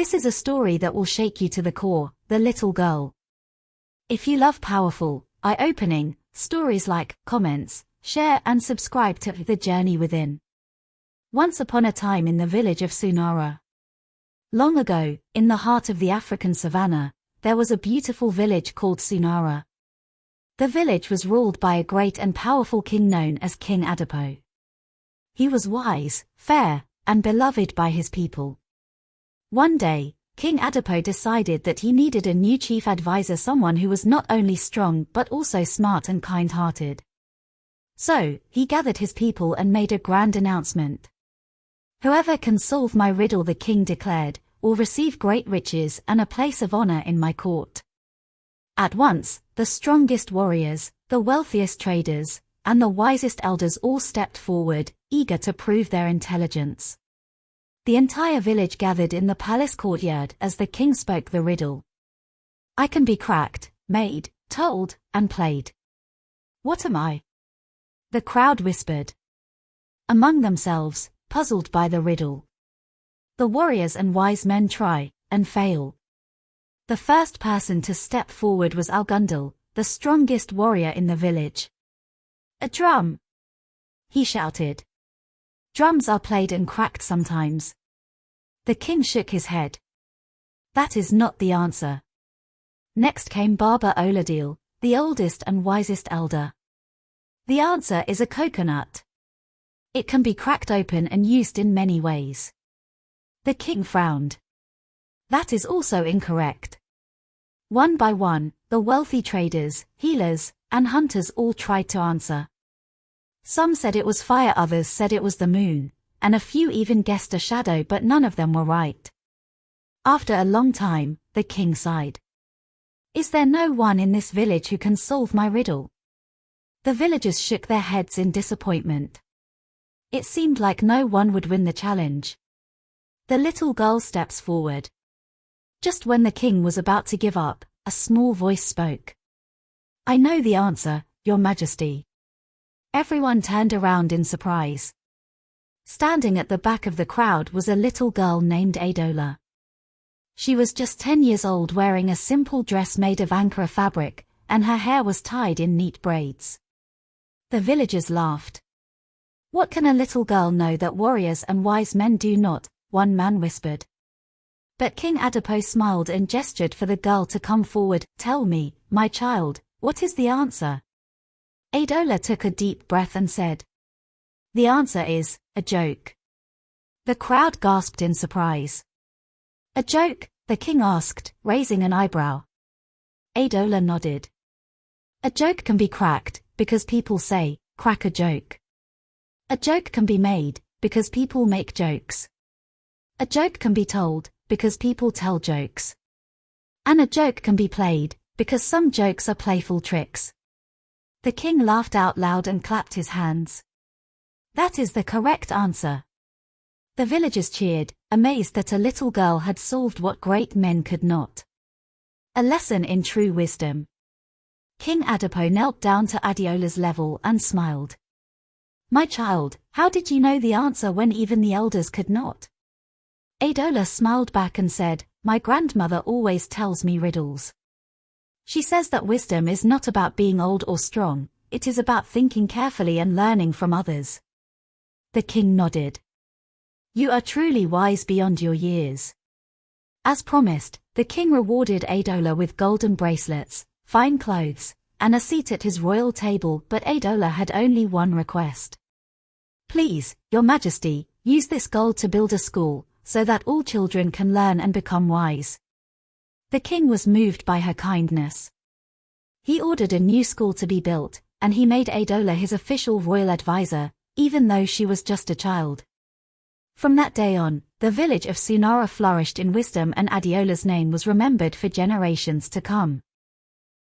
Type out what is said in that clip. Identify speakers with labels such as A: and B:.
A: This is a story that will shake you to the core, The Little Girl. If you love powerful, eye-opening stories, like, comments, share and subscribe to The Journey Within. Once upon a time in the village of Sunara. Long ago, in the heart of the African savannah, there was a beautiful village called Sunara. The village was ruled by a great and powerful king known as King Adipo. He was wise, fair, and beloved by his people. One day, King Adipo decided that he needed a new chief advisor, someone who was not only strong but also smart and kind-hearted. So, he gathered his people and made a grand announcement. "Whoever can solve my riddle," the king declared, "will receive great riches and a place of honor in my court." At once, the strongest warriors, the wealthiest traders, and the wisest elders all stepped forward, eager to prove their intelligence. The entire village gathered in the palace courtyard as the king spoke the riddle. "I can be cracked, made, told, and played. What am I?" the crowd whispered among themselves, puzzled by the riddle. The warriors and wise men try and fail. The first person to step forward was Algundal, the strongest warrior in the village. "A drum!" he shouted. "Drums are played and cracked sometimes." The king shook his head. "That is not the answer." Next came Baba Oladil, the oldest and wisest elder. "The answer is a coconut. It can be cracked open and used in many ways." The king frowned. "That is also incorrect." One by one, the wealthy traders, healers, and hunters all tried to answer. Some said it was fire, others said it was the moon, and a few even guessed a shadow, but none of them were right. After a long time, the king sighed. "Is there no one in this village who can solve my riddle?" The villagers shook their heads in disappointment. It seemed like no one would win the challenge. The little girl steps forward. Just when the king was about to give up, a small voice spoke. "I know the answer, Your Majesty." Everyone turned around in surprise. Standing at the back of the crowd was a little girl named Adola. She was just 10 years old, wearing a simple dress made of Ankara fabric, and her hair was tied in neat braids. The villagers laughed. "What can a little girl know that warriors and wise men do not?" one man whispered. But King Adipo smiled and gestured for the girl to come forward. "Tell me, my child, what is the answer?" Adola took a deep breath and said, "The answer is, a joke." The crowd gasped in surprise. "A joke?" the king asked, raising an eyebrow. Adola nodded. "A joke can be cracked, because people say, 'Crack a joke.' A joke can be made, because people make jokes. A joke can be told, because people tell jokes. And a joke can be played, because some jokes are playful tricks." The king laughed out loud and clapped his hands. "That is the correct answer." The villagers cheered, amazed that a little girl had solved what great men could not. A lesson in true wisdom. King Adipo knelt down to Adiola's level and smiled. "My child, how did you know the answer when even the elders could not?" Adola smiled back and said, "My grandmother always tells me riddles. She says that wisdom is not about being old or strong, it is about thinking carefully and learning from others." The king nodded. "You are truly wise beyond your years." As promised, the king rewarded Adola with golden bracelets, fine clothes, and a seat at his royal table, but Adola had only one request. "Please, Your Majesty, use this gold to build a school, so that all children can learn and become wise." The king was moved by her kindness. He ordered a new school to be built, and he made Adola his official royal advisor, even though she was just a child. From that day on, the village of Sunara flourished in wisdom, and Adiola's name was remembered for generations to come.